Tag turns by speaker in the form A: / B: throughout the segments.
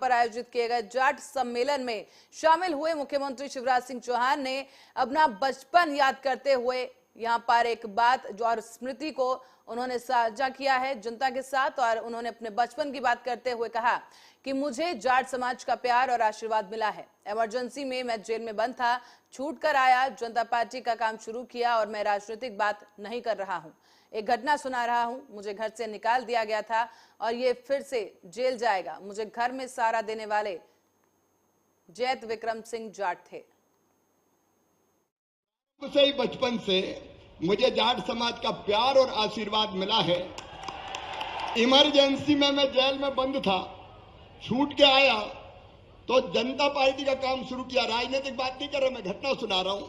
A: पर आयोजित किए गए जाट सम्मेलन में शामिल हुए मुख्यमंत्री शिवराज सिंह चौहान ने अपना बचपन याद करते हुए यहां पर एक बात जो और स्मृति को उन्होंने साझा किया है जनता के साथ, और उन्होंने अपने बचपन की बात करते हुए कहा कि मुझे जाट समाज का प्यार और आशीर्वाद मिला है। इमरजेंसी में मैं जेल में बंद था, छूट कर आया, जनता पार्टी का काम शुरू किया और मैं राजनीतिक बात नहीं कर रहा हूं, एक घटना सुना रहा हूं। मुझे घर से निकाल दिया गया था और ये फिर से जेल जाएगा। मुझे घर में सहारा देने वाले जैत विक्रम सिंह जाट थे।
B: से ही बचपन से मुझे जाट समाज का प्यार और आशीर्वाद मिला है। इमरजेंसी में मैं जेल में बंद था, छूट के आया तो जनता पार्टी का काम शुरू किया। राजनीतिक बात नहीं कर रहा, मैं घटना सुना रहा हूं।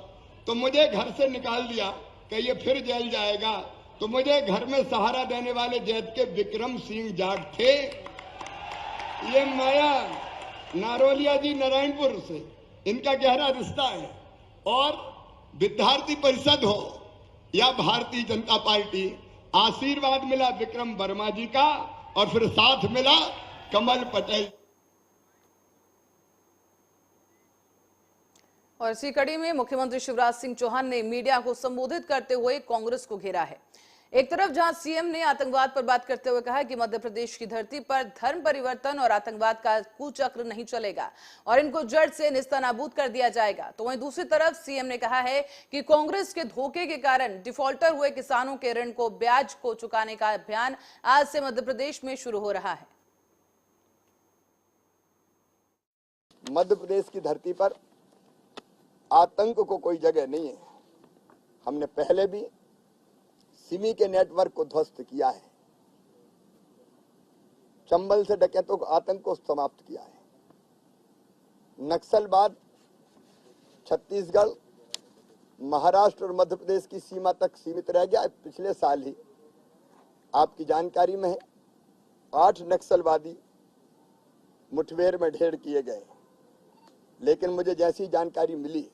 B: तो मुझे घर से निकाल दिया कि ये फिर जेल जाएगा, तो मुझे घर में सहारा देने वाले जैत के विक्रम सिंह जाट थे। ये माया नारोलिया जी नारायणपुर से इनका गहरा रिश्ता है, और विद्यार्थी परिषद हो या भारतीय जनता पार्टी, आशीर्वाद मिला विक्रम वर्मा जी का और फिर साथ मिला कमल पटेल।
A: और इसी कड़ी में मुख्यमंत्री शिवराज सिंह चौहान ने मीडिया को संबोधित करते हुए कांग्रेस को घेरा है। एक तरफ जहां सीएम ने आतंकवाद पर बात करते हुए कहा कि मध्य प्रदेश की धरती पर धर्म परिवर्तन और आतंकवाद का कुचक्र नहीं चलेगा और इनको जड़ से निस्तानाबूद कर दिया जाएगा, तो वहीं दूसरी तरफ सीएम ने कहा है कि कांग्रेस के धोखे के कारण डिफॉल्टर हुए किसानों के ऋण को ब्याज को चुकाने का अभियान आज से मध्य प्रदेश में शुरू हो रहा है।
B: मध्य प्रदेश की धरती पर आतंक को कोई जगह नहीं है। हमने पहले भी सिमी के नेटवर्क को ध्वस्त किया है, चंबल से डकैतों को आतंक को समाप्त किया है। नक्सलवाद छत्तीसगढ़, महाराष्ट्र और मध्य प्रदेश की सीमा तक सीमित रह गया। पिछले साल ही आपकी जानकारी में है 8 नक्सलवादी मुठभेड़ में ढेर किए गए, लेकिन मुझे जैसी जानकारी मिली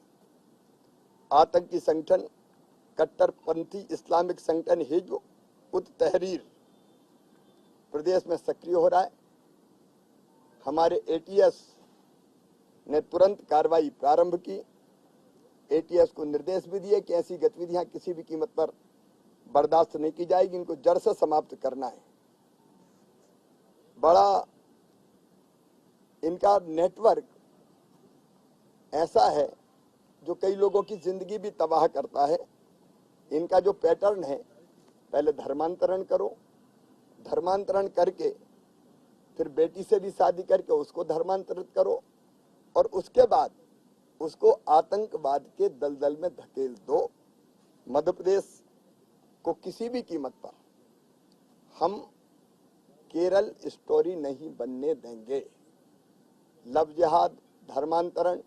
B: आतंकी संगठन कट्टरपंथी इस्लामिक संगठन हिजब उत तहरीर प्रदेश में सक्रिय हो रहा है। हमारे एटीएस ने तुरंत कार्रवाई प्रारंभ की। एटीएस को निर्देश भी दिए कि ऐसी गतिविधियां किसी भी कीमत पर बर्दाश्त नहीं की जाएगी, इनको जड़ से समाप्त करना है। बड़ा इनका नेटवर्क ऐसा है जो कई लोगों की जिंदगी भी तबाह करता है। इनका जो पैटर्न है, पहले धर्मांतरण करो, धर्मांतरण करके फिर बेटी से भी शादी करके उसको धर्मांतरित करो और उसके बाद उसको आतंकवाद के दलदल में धकेल दो। मध्य प्रदेश को किसी भी कीमत पर हम केरल स्टोरी नहीं बनने देंगे। लव जिहाद, धर्मांतरण,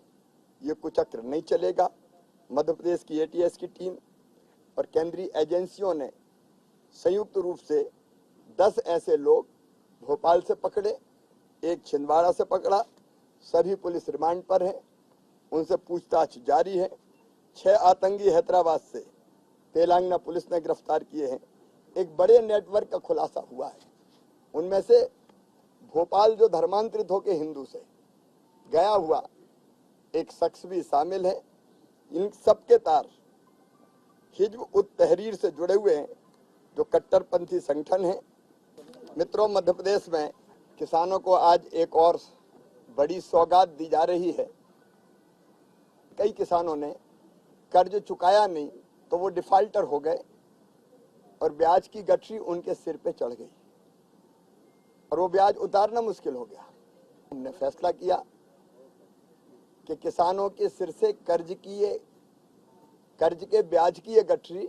B: ये कुचक्र नहीं चलेगा। मध्य प्रदेश की एटीएस की टीम और केंद्रीय एजेंसियों ने संयुक्त रूप से 10 ऐसे लोग भोपाल से पकड़े, एक छिंदवाड़ा से पकड़ा, सभी पुलिस रिमांड पर हैं, उनसे पूछताछ जारी है। 6 आतंकी हैदराबाद से तेलंगाना पुलिस ने गिरफ्तार किए हैं। एक बड़े नेटवर्क का खुलासा हुआ है। उनमें से भोपाल जो धर्मांतरित होकर हिंदू से गया हुआ एक शख्स भी शामिल है। इन सबके तार हिजब उत तहरीर से जुड़े हुए हैं, जो कट्टरपंथी संगठन है। मित्रों, मध्य प्रदेश में किसानों को आज एक और बड़ी सौगात दी जा रही है। कई किसानों ने कर्ज चुकाया नहीं तो वो डिफॉल्टर हो गए और ब्याज की गठरी उनके सिर पे चढ़ गई और वो ब्याज उतारना मुश्किल हो गया। हमने फैसला किया कि किसानों के सिर से कर्ज के ब्याज की ये गठरी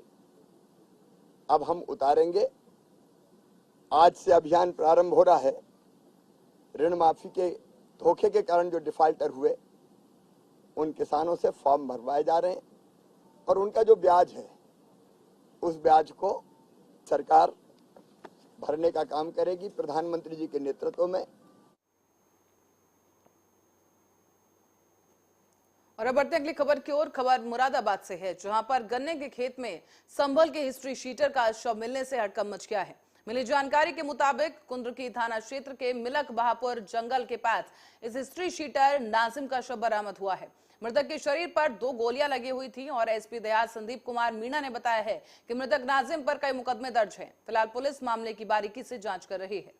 B: अब हम उतारेंगे। आज से अभियान प्रारंभ हो रहा है। ऋण माफी के धोखे के कारण जो डिफॉल्टर हुए उन किसानों से फॉर्म भरवाए जा रहे हैं और उनका जो ब्याज है उस ब्याज को सरकार भरने का काम करेगी प्रधानमंत्री जी के नेतृत्व में।
A: और अब बढ़ते अगली खबर की ओर। खबर मुरादाबाद से है, जहां पर गन्ने के खेत में संभल के हिस्ट्री शीटर का शव मिलने से हड़कंप मच गया है। मिली जानकारी के मुताबिक कुंद्रकी थाना क्षेत्र के मिलक बहापुर जंगल के पास इस हिस्ट्री शीटर नाजिम का शव बरामद हुआ है। मृतक के शरीर पर 2 गोलियां लगी हुई थी और एसपी देहात संदीप कुमार मीणा ने बताया है कि मृतक नाजिम पर कई मुकदमे दर्ज हैं। फिलहाल पुलिस मामले की बारीकी से जांच कर रही है।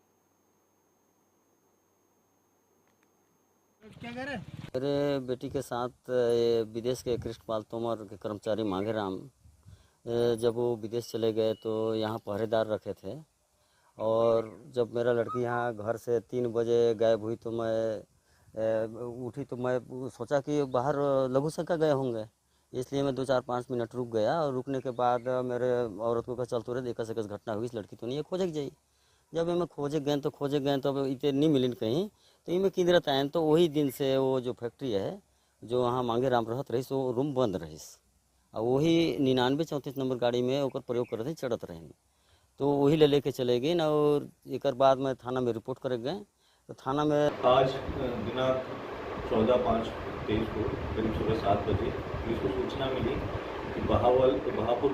C: मेरे बेटी के साथ ये विदेश के कृष्णपाल तोमर के कर्मचारी मांगेराम जब वो विदेश चले गए तो यहाँ पहरेदार रखे थे और जब मेरा लड़की यहाँ घर से 3 बजे गायब हुई तो मैं उठी तो मैं सोचा कि बाहर लघु शंका गए होंगे, इसलिए मैं 2-4-5 मिनट रुक गया और रुकने के बाद मेरे औरत को कहा चल तो रहे एक घटना हुई, इस लड़की तो नहीं है, खोजे जाइए। जब मैं खोजे गए तो अब इतने नहीं मिली कहीं तो मैं किधरत आए तो वही दिन से वो जो फैक्ट्री है जो वहाँ मांगेराम रहत रही वो रूम बंद रहीस और वही 99-34 नंबर गाड़ी में ओकर प्रयोग कर रहे चढ़त रहे तो वही ले लेके चले गए ना और एक बाद में थाना में रिपोर्ट करे गए तो थाना में
D: आज दिनांक 14/5/23 को करीब सुबह 7 बजे पुलिस को सूचना मिली कि बहापुर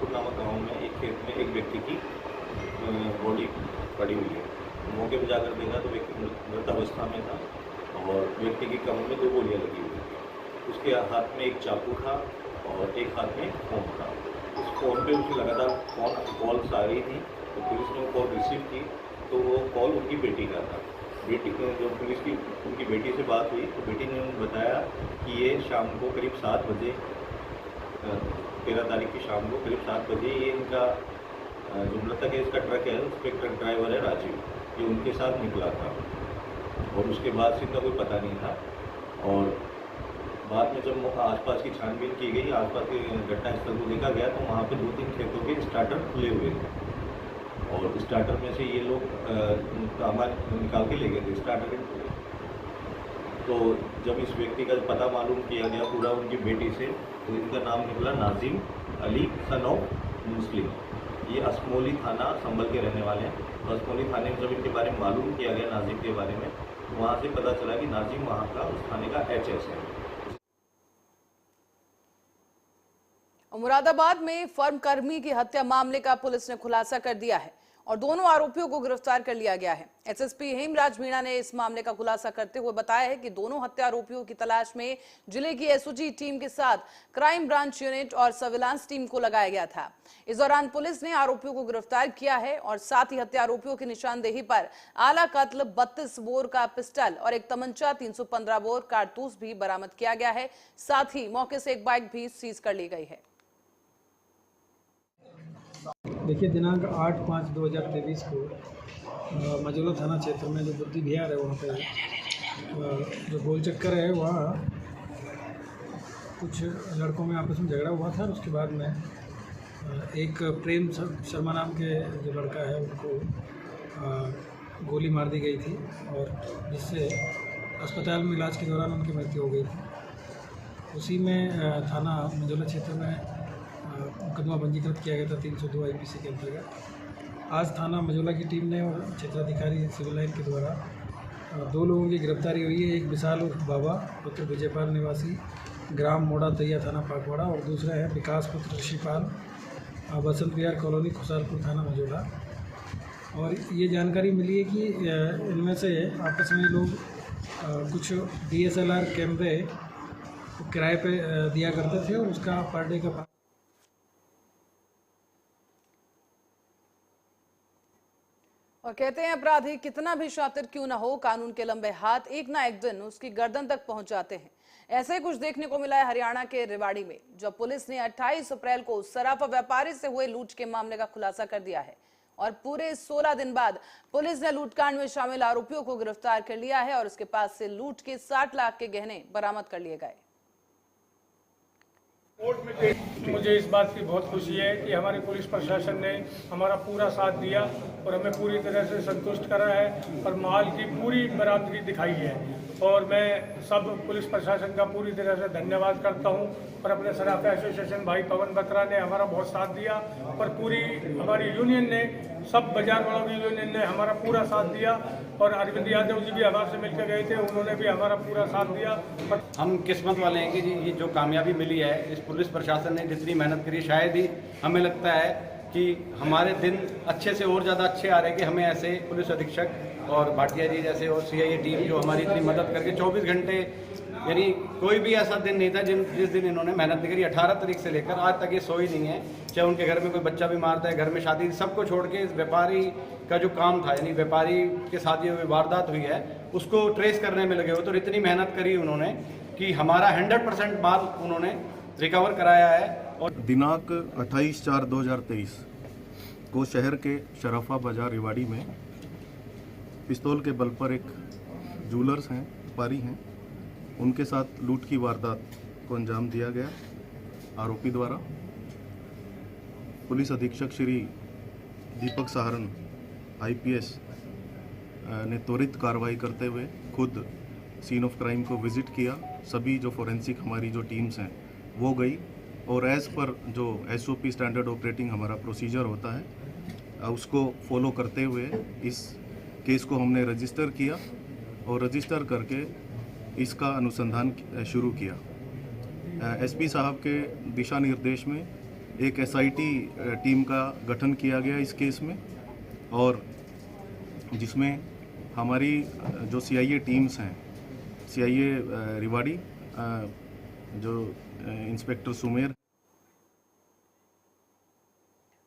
D: नामक गांव में एक खेत में एक व्यक्ति की बॉडी पड़ी हुई है। मौके पर जाकर देखा तो व्यक्ति मृत अवस्था में था और व्यक्ति की कमर में 2 गोलियां लगी हुई थी। उसके हाथ में एक चाकू था और एक हाथ में फोन था। उस फोन पे उसकी लगातार कॉल्स आ रही थी तो पुलिस ने वो कॉल रिसीव की तो वो कॉल उनकी बेटी का था। बेटी जब पुलिस की उनकी बेटी से बात हुई तो बेटी ने बताया कि ये शाम को करीब 7 बजे 13 तारीख की शाम को करीब 7 बजे ये इनका जो मृतक है इसका ट्रक है उस पर ट्रक ड्राइवर है राजीव, ये उनके साथ निकला था और उसके बाद से इनका कोई पता नहीं था। और बाद में जब आसपास की छानबीन की गई, आसपास के घटना स्थल को देखा गया तो वहाँ पे 2-3 खेतों के स्टार्टर खुले हुए थे और स्टार्टर में से ये लोग सामान निकाल के ले गए थे स्टार्टर के। तो जब इस व्यक्ति का पता मालूम किया गया पूरा उनकी बेटी से तो इनका नाम निकला Nazim Ali son of Muslim. ये असमोली थाना संभल के रहने वाले हैं। तो असमोली थाने में जब इनके बारे में मालूम किया गया नाजिम के बारे में तो वहाँ से पता चला कि नाजिम वहाँ का उस थाने का HS है।
A: मुरादाबाद में फर्म कर्मी की हत्या मामले का पुलिस ने खुलासा कर दिया है और दोनों आरोपियों को गिरफ्तार कर लिया गया है। एसएसपी हेमराज मीणा ने इस मामले का खुलासा करते हुए बताया है कि दोनों हत्या आरोपियों की तलाश में जिले की एसओजी टीम के साथ क्राइम ब्रांच यूनिट और सर्विलांस टीम को लगाया गया था। इस दौरान पुलिस ने आरोपियों को गिरफ्तार किया है और साथ ही हत्या आरोपियों की निशानदेही पर आला कत्ल 32 बोर का पिस्टल और एक तमंचा 315 बोर कारतूस भी बरामद किया गया है। साथ ही मौके से एक बाइक भी सीज कर ली गई है।
E: देखिए, दिनांक 8/5/2023 को मजोला थाना क्षेत्र में जो बुद्धि विहार है वहाँ पे जो गोल चक्कर है वहाँ कुछ लड़कों में आपस में झगड़ा हुआ था। उसके बाद में एक प्रेम शर्मा नाम के जो लड़का है उनको गोली मार दी गई थी और जिससे अस्पताल में इलाज के दौरान उनकी मृत्यु हो गई थी। उसी में थाना मजोला क्षेत्र में मुकदमा पंजीकृत किया गया था 302 IPC के अंतर्गत। आज थाना मजोला की टीम ने और क्षेत्राधिकारी सिविल लाइन के द्वारा 2 लोगों की गिरफ्तारी हुई है। एक विशाल उर्फ बाबा पुत्र विजयपाल निवासी ग्राम मोड़ा तैया थाना पाकवाड़ा और दूसरा है विकास पुत्र ऋषिपाल बसंत विहार कॉलोनी खुशालपुर थाना मजोला। और ये जानकारी मिली है कि इनमें से आपस में लोग कुछ DSLR कैमरे किराए पे दिया करते थे और उसका पर डे का
A: और कहते हैं अपराधी कितना भी शातिर क्यों ना हो, कानून के लंबे हाथ एक ना एक दिन उसकी गर्दन तक पहुंच जाते हैं। ऐसे ही कुछ देखने को मिला है हरियाणा के रेवाड़ी में, जब पुलिस ने 28 अप्रैल को सराफा व्यापारी से हुए लूट के मामले का खुलासा कर दिया है और पूरे 16 दिन बाद पुलिस ने लूटकांड में शामिल आरोपियों को गिरफ्तार कर लिया है और उसके पास से लूट के 60 लाख के गहने बरामद कर लिए गए।
F: मुझे इस बात की बहुत खुशी है कि हमारे पुलिस प्रशासन ने हमारा पूरा साथ दिया और हमें पूरी तरह से संतुष्ट करा है और माल की पूरी बरामदगी दिखाई है। और मैं सब पुलिस प्रशासन का पूरी तरह से धन्यवाद करता हूं और अपने सराफा एसोसिएशन भाई पवन बत्रा ने हमारा बहुत साथ दिया और पूरी हमारी यूनियन ने, सब बाजार वालों की यूनियन ने हमारा पूरा साथ दिया और अरविंद यादव जी भी हमारे से मिलकर गए थे, उन्होंने भी हमारा पूरा साथ दिया।
G: हम किस्मत वाले हैं कि ये जो कामयाबी मिली है इस पुलिस प्रशासन ने जितनी मेहनत करी, शायद ही हमें लगता है कि हमारे दिन अच्छे से और ज़्यादा अच्छे आ रहे कि हमें ऐसे पुलिस अधीक्षक और भाटिया जी जैसे और सीआईए टीम जो हमारी इतनी मदद करके 24 घंटे, यानी कोई भी ऐसा दिन नहीं था जिस दिन इन्होंने मेहनत नहीं करी। 18 तारीख से लेकर आज तक ये सोई नहीं है, चाहे उनके घर में कोई बच्चा बीमार था, घर में शादी, सबको छोड़ के इस व्यापारी का जो काम था, यानी व्यापारी के साथ ये वारदात हुई है उसको ट्रेस करने में लगे हो। तो इतनी मेहनत करी उन्होंने कि हमारा 100% माल उन्होंने रिकवर कराया है। और
H: दिनांक 28/4/2023 को शहर के शराफा बाजार रेवाड़ी में पिस्तौल के बल पर एक जूलर्स हैं, व्यापारी हैं, उनके साथ लूट की वारदात को अंजाम दिया गया आरोपी द्वारा। पुलिस अधीक्षक श्री दीपक सहारन IPS ने त्वरित कार्रवाई करते हुए खुद सीन ऑफ क्राइम को विजिट किया। सभी जो फोरेंसिक हमारी जो टीम्स हैं वो गई और एज़ पर जो SOP स्टैंडर्ड ऑपरेटिंग हमारा प्रोसीजर होता है उसको फॉलो करते हुए इस केस को हमने रजिस्टर किया और रजिस्टर करके इसका अनुसंधान शुरू किया। SP साहब के दिशा निर्देश में एक SIT टीम का गठन किया गया इस केस में, और जिसमें हमारी जो CIA टीम्स हैं, CIA रेवाड़ी, जो इंस्पेक्टर सुमेर।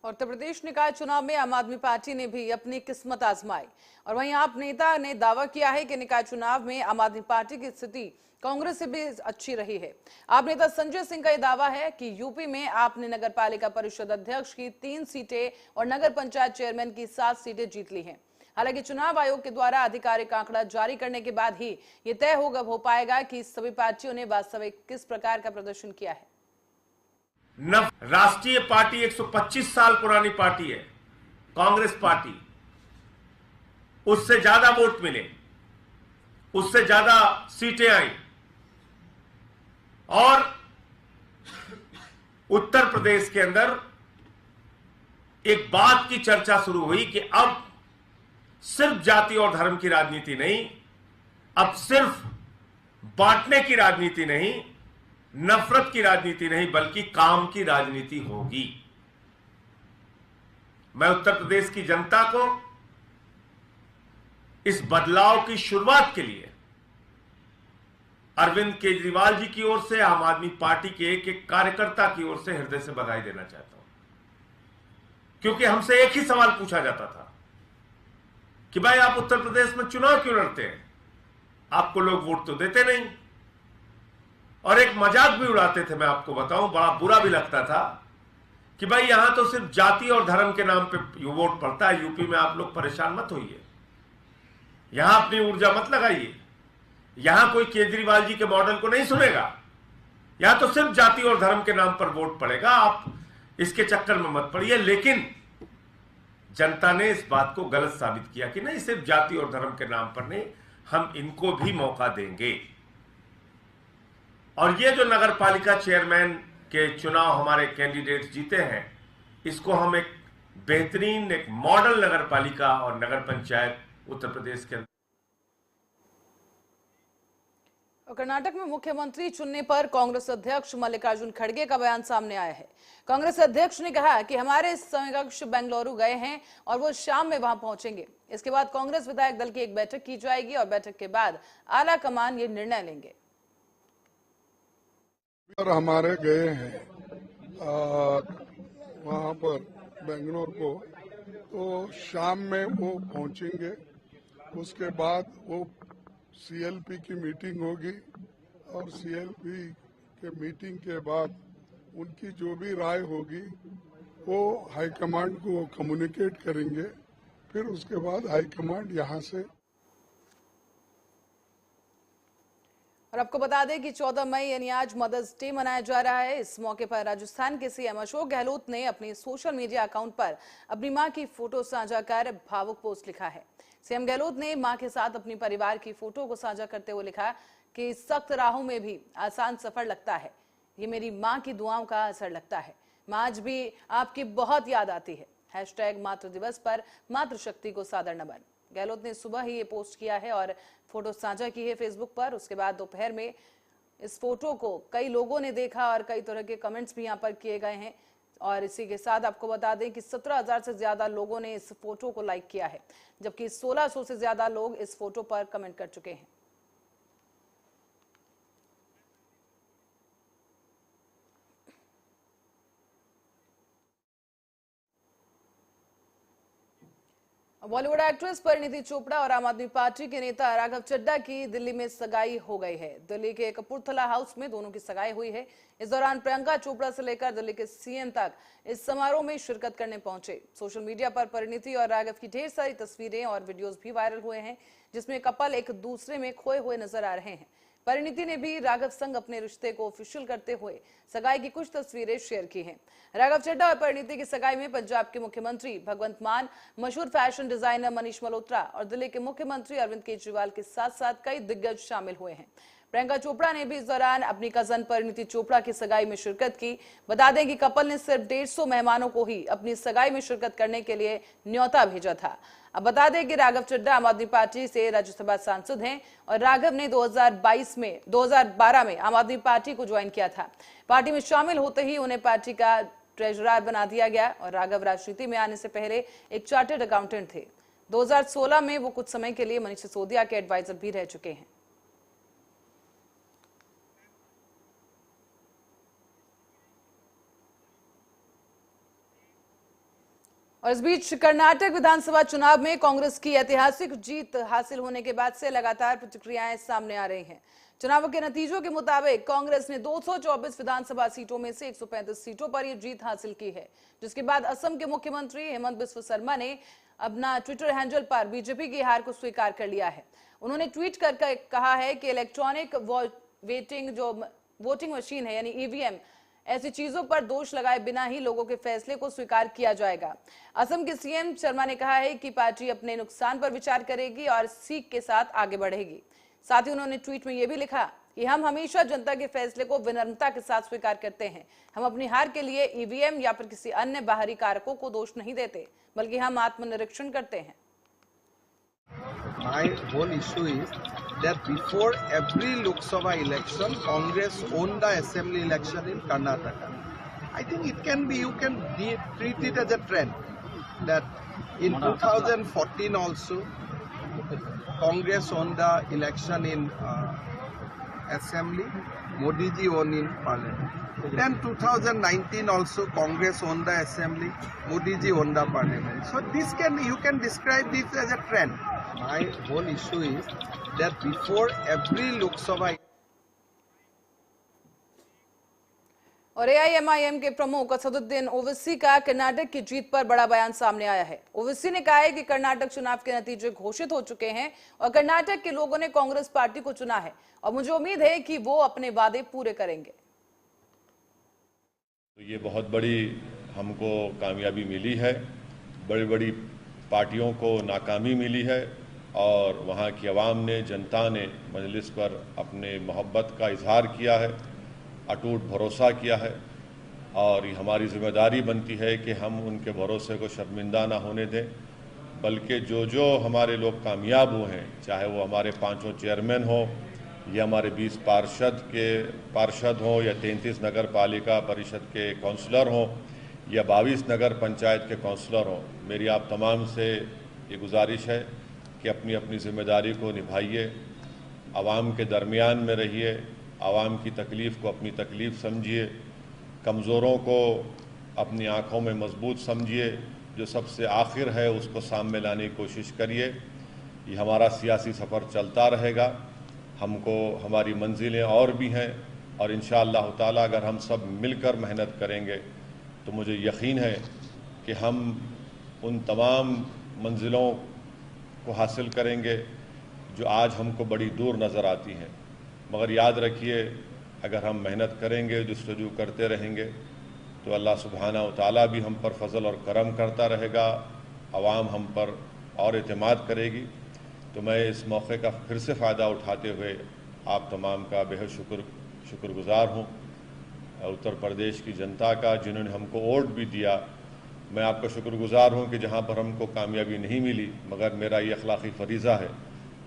A: उत्तर प्रदेश निकाय चुनाव में आम आदमी पार्टी ने भी अपनी किस्मत आजमाई और वहीं आप नेता ने दावा किया है कि निकाय चुनाव में आम आदमी पार्टी की स्थिति कांग्रेस से भी अच्छी रही है। आप नेता संजय सिंह का यह दावा है कि यूपी में आपने नगर पालिका परिषद अध्यक्ष की 3 सीटें और नगर पंचायत चेयरमैन की 7 सीटें जीत ली हैं। हालांकि चुनाव आयोग के द्वारा आधिकारिक आंकड़ा जारी करने के बाद ही ये तय हो पाएगा कि सभी पार्टियों ने वास्तविक किस प्रकार का प्रदर्शन किया है।
I: राष्ट्रीय पार्टी 125 साल पुरानी पार्टी है कांग्रेस पार्टी, उससे ज्यादा वोट मिले, उससे ज्यादा सीटें आई और उत्तर प्रदेश के अंदर एक बात की चर्चा शुरू हुई कि अब सिर्फ जाति और धर्म की राजनीति नहीं, अब सिर्फ बांटने की राजनीति नहीं, नफरत की राजनीति नहीं, बल्कि काम की राजनीति होगी। मैं उत्तर प्रदेश की जनता को इस बदलाव की शुरुआत के लिए अरविंद केजरीवाल जी की ओर से, आम आदमी पार्टी के एक एक कार्यकर्ता की ओर से हृदय से बधाई देना चाहता हूं, क्योंकि हमसे एक ही सवाल पूछा जाता था कि भाई आप उत्तर प्रदेश में चुनाव क्यों लड़ते हैं, आपको लोग वोट तो देते नहीं। और एक मजाक भी उड़ाते थे, मैं आपको बताऊं, बड़ा बुरा भी लगता था कि भाई यहां तो सिर्फ जाति और धर्म के नाम पे वोट पड़ता है, यूपी में आप लोग परेशान मत होइए, यहां अपनी ऊर्जा मत लगाइए, यहां कोई केजरीवाल जी के मॉडल को नहीं सुनेगा, यहां तो सिर्फ जाति और धर्म के नाम पर वोट पड़ेगा, आप इसके चक्कर में मत पड़िए। लेकिन जनता ने इस बात को गलत साबित किया कि नहीं, सिर्फ जाति और धर्म के नाम पर नहीं, हम इनको भी मौका देंगे। और ये जो नगर पालिका चेयरमैन के चुनाव हमारे कैंडिडेट जीते हैं, इसको हम एक बेहतरीन, एक मॉडल नगर पालिका और नगर पंचायत उत्तर प्रदेश के अंदर।
A: कर्नाटक में मुख्यमंत्री चुनने पर कांग्रेस अध्यक्ष मल्लिकार्जुन खड़गे का बयान सामने आया है। कांग्रेस अध्यक्ष ने कहा कि हमारे समकक्ष बेंगलुरु गए हैं और वो शाम में वहां पहुंचेंगे। इसके बाद कांग्रेस विधायक दल की एक बैठक की जाएगी और बैठक के बाद आला कमान ये निर्णय लेंगे।
J: और हमारे गए हैं वहाँ पर बेंगलुरु को, तो शाम में वो पहुँचेंगे। उसके बाद वो CLP की मीटिंग होगी और CLP के मीटिंग के बाद उनकी जो भी राय होगी वो हाईकमांड को कम्युनिकेट करेंगे। फिर उसके बाद हाईकमांड यहाँ से।
A: और आपको बता दें कि 14 मई यानी आज मदर्स डे मनाया जा रहा है। इस मौके पर राजस्थान के CM अशोक गहलोत ने अपने सोशल मीडिया अकाउंट पर अपनी मां की फोटो साझा कर भावुक पोस्ट लिखा है। CM गहलोत ने मां के साथ अपनी परिवार की फोटो को साझा करते हुए लिखा कि सख्त राहों में भी आसान सफर लगता है, ये मेरी मां की दुआओं का असर लगता है। मां आज भी आपकी बहुत याद आती है। #मातृ दिवस पर मातृशक्ति को सादर नमन। गहलोत ने सुबह ही ये पोस्ट किया है और फोटो साझा की है फेसबुक पर। उसके बाद दोपहर में इस फोटो को कई लोगों ने देखा और कई तरह के कमेंट्स भी यहाँ पर किए गए हैं और इसी के साथ आपको बता दें कि 17,000 से ज्यादा लोगों ने इस फोटो को लाइक किया है, जबकि 1600 से ज्यादा लोग इस फोटो पर कमेंट कर चुके हैं। बॉलीवुड एक्ट्रेस परिणीति चोपड़ा और आम आदमी पार्टी के नेता राघव चड्ढा की दिल्ली में सगाई हो गई है। दिल्ली के कपूरथला हाउस में दोनों की सगाई हुई है। इस दौरान प्रियंका चोपड़ा से लेकर दिल्ली के सीएम तक इस समारोह में शिरकत करने पहुंचे। सोशल मीडिया पर परिणीति और राघव की ढेर सारी तस्वीरें और वीडियोस भी वायरल हुए हैं, जिसमें कपल एक दूसरे में खोए हुए नजर आ रहे हैं। परिणीति ने भी राघव संग अपने रिश्ते को ऑफिशियल करते हुए सगाई की कुछ तस्वीरें शेयर की हैं। राघव चड्ढा और परिणीति की सगाई में पंजाब के मुख्यमंत्री भगवंत मान, मशहूर फैशन डिजाइनर मनीष मल्होत्रा और दिल्ली के मुख्यमंत्री अरविंद केजरीवाल के साथ साथ कई दिग्गज शामिल हुए हैं। प्रियंका चोपड़ा ने भी इस दौरान अपनी कजन परिणीति चोपड़ा की सगाई में शिरकत की। बता दें कि कपल ने सिर्फ 150 मेहमानों को ही अपनी सगाई में शिरकत करने के लिए न्योता भेजा था। अब बता दें कि राघव चड्ढा आम आदमी पार्टी से राज्यसभा सांसद हैं और राघव ने 2012 में आम आदमी पार्टी को ज्वाइन किया था। पार्टी में शामिल होते ही उन्हें पार्टी का ट्रेजरर बना दिया गया और राघव राजनीति में आने से पहले एक चार्टर्ड अकाउंटेंट थे। 2016 में वो कुछ समय के लिए मनीष सिसोदिया के एडवाइजर भी रह चुके हैं। और इस बीच कर्नाटक विधानसभा चुनाव में कांग्रेस की ऐतिहासिक जीत हासिल होने के बाद से लगातार प्रतिक्रियाएं सामने आ रही हैं। चुनाव के नतीजों के मुताबिक कांग्रेस ने 224 विधानसभा सीटों में से 135 सीटों पर यह जीत हासिल की है, जिसके बाद असम के मुख्यमंत्री हेमंत बिस्व शर्मा ने अपना ट्विटर हैंडल पर बीजेपी की हार को स्वीकार कर लिया है। उन्होंने ट्वीट कर कहा है कि इलेक्ट्रॉनिक वोटिंग मशीन है यानी ईवीएम, ऐसी चीजों पर दोष लगाए बिना ही लोगों के फैसले को स्वीकार किया जाएगा। असम के सीएम शर्मा ने कहा है कि पार्टी अपने नुकसान पर विचार करेगी और सीख के साथ आगे बढ़ेगी। साथ ही उन्होंने ट्वीट में यह भी लिखा कि हम हमेशा जनता के फैसले को विनम्रता के साथ स्वीकार करते हैं। हम अपनी हार के लिए ईवीएम या फिर किसी अन्य बाहरी कारकों को दोष नहीं देते, बल्कि हम आत्मनिरीक्षण करते हैं।
K: My whole issue is that before every Lok Sabha election, Congress won the assembly election in Karnataka. I think it can be, you can treat it as a trend that in 2014 also, Congress won the election in assembly, Modi ji won in parliament. Then 2019 also Congress won the assembly, Modi ji won the parliament. So this you can describe this as a trend. My whole issue is that before every Lok Sabha
A: और AIMIM के प्रमुख असदुद्दीन ओवैसी का कर्नाटक की जीत पर बड़ा बयान सामने आया है। ओवैसी ने कहा है कि कर्नाटक चुनाव के नतीजे घोषित हो चुके हैं और कर्नाटक के लोगों ने कांग्रेस पार्टी को चुना है और मुझे उम्मीद है कि वो अपने वादे पूरे करेंगे।
L: तो ये बहुत बड़ी हमको कामयाबी मिली है, बड़ी बड़ी पार्टियों को नाकामी मिली है और वहाँ की आवाम ने, जनता ने मजलिस पर अपने मोहब्बत का इजहार किया है, अटूट भरोसा किया है और ये हमारी जिम्मेदारी बनती है कि हम उनके भरोसे को शर्मिंदा ना होने दें, बल्कि जो हमारे लोग कामयाब हुए हैं, चाहे वो हमारे 5 चेयरमैन हो या हमारे 20 पार्षद हों या 33 नगर पालिका परिषद के काउंसलर हों या 22 नगर पंचायत के काउंसलर हों, मेरी आप तमाम से ये गुजारिश है कि अपनी अपनी जिम्मेदारी को निभाइए, आवाम के दरमियान में रहिए, आवाम की तकलीफ़ को अपनी तकलीफ़ समझिए, कमज़ोरों को अपनी आँखों में मजबूत समझिए, जो सबसे आखिर है उसको सामने लाने की कोशिश करिए। ये हमारा सियासी सफ़र चलता रहेगा, हमको हमारी मंजिलें और भी हैं और इंशाअल्लाह ताला अगर हम सब मिलकर मेहनत करेंगे तो मुझे यकीन है कि हम उन तमाम मंजिलों को हासिल करेंगे जो आज हमको बड़ी दूर नज़र आती हैं। मगर याद रखिए, अगर हम मेहनत करेंगे, जुस्तजू करते रहेंगे तो अल्लाह सुब्हाना व तआला भी हम पर फजल और करम करता रहेगा, आवाम हम पर और एतमाद करेगी। तो मैं इस मौके का फिर से फ़ायदा उठाते हुए आप तमाम का बेहद शुक्रगुज़ार हूँ, उत्तर प्रदेश की जनता का जिन्होंने हमको वोट भी दिया। मैं आपका शुक्रगुज़ार हूँ कि जहाँ पर हमको कामयाबी नहीं मिली, मगर मेरा ये अखलाक़ी फ़रीज़ा है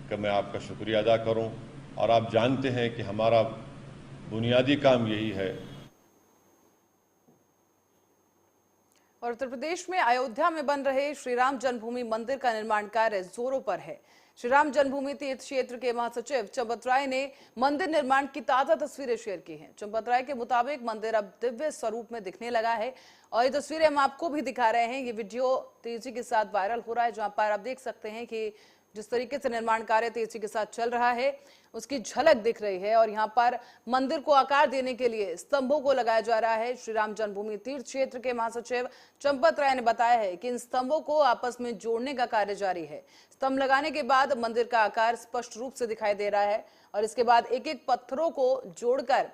L: कि मैं आपका शुक्रिया अदा करूँ और आप जानते हैं कि हमारा बुनियादी काम यही है।
A: और उत्तर प्रदेश में अयोध्या में बन रहे श्री राम जन्मभूमि मंदिर का निर्माण कार्य जोरों पर है। श्री राम जन्मभूमि तीर्थ क्षेत्र के महासचिव चंपत राय ने मंदिर निर्माण की ताजा तस्वीरें शेयर की हैं। चंपत राय के मुताबिक मंदिर अब दिव्य स्वरूप में दिखने लगा है और ये तस्वीरें हम आपको भी दिखा रहे हैं। ये वीडियो तेजी के साथ वायरल हो रहा है, जहां पर आप देख सकते हैं कि जिस तरीके से निर्माण कार्य तेजी के साथ चल रहा है उसकी झलक दिख रही है। और यहाँ पर मंदिर को आकार देने के लिए स्तंभों को लगाया जा रहा है। श्री राम जन्मभूमि तीर्थ क्षेत्र के महासचिव चंपत राय ने बताया है कि इन स्तंभों को आपस में जोड़ने का कार्य जारी है। स्तंभ लगाने के बाद मंदिर का आकार स्पष्ट रूप से दिखाई दे रहा है और इसके बाद एक एक पत्थरों को जोड़कर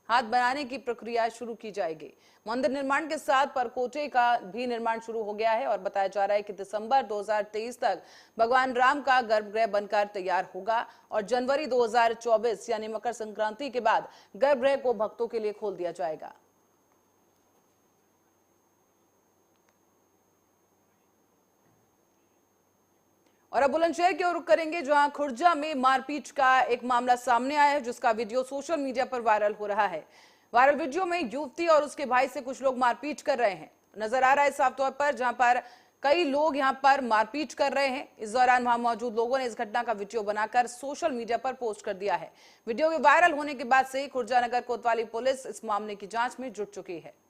A: हाथ बनाने की प्रक्रिया शुरू की जाएगी। मंदिर निर्माण के साथ परकोटे का भी निर्माण शुरू हो गया है और बताया जा रहा है कि दिसंबर 2023 तक भगवान राम का गर्भगृह बनकर तैयार होगा और जनवरी 2024 यानी मकर संक्रांति के बाद गर्भगृह को भक्तों के लिए खोल दिया जाएगा। और अब बुलंदशहर की ओर रुख करेंगे, जहां खुर्जा में मारपीट का एक मामला सामने आया है, जिसका वीडियो सोशल मीडिया पर वायरल हो रहा है। वायरल वीडियो में युवती और उसके भाई से कुछ लोग मारपीट कर रहे हैं नजर आ रहा है साफ तौर पर, जहां पर कई लोग यहां पर मारपीट कर रहे हैं। इस दौरान वहां मौजूद लोगों ने इस घटना का वीडियो बनाकर सोशल मीडिया पर पोस्ट कर दिया है। वीडियो के वायरल होने के बाद से खुर्जा नगर कोतवाली पुलिस इस मामले की जांच में जुट चुकी है।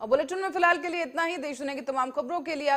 A: और बुलेटिन में फिलहाल के लिए इतना ही। देश दुनिया की तमाम खबरों के लिए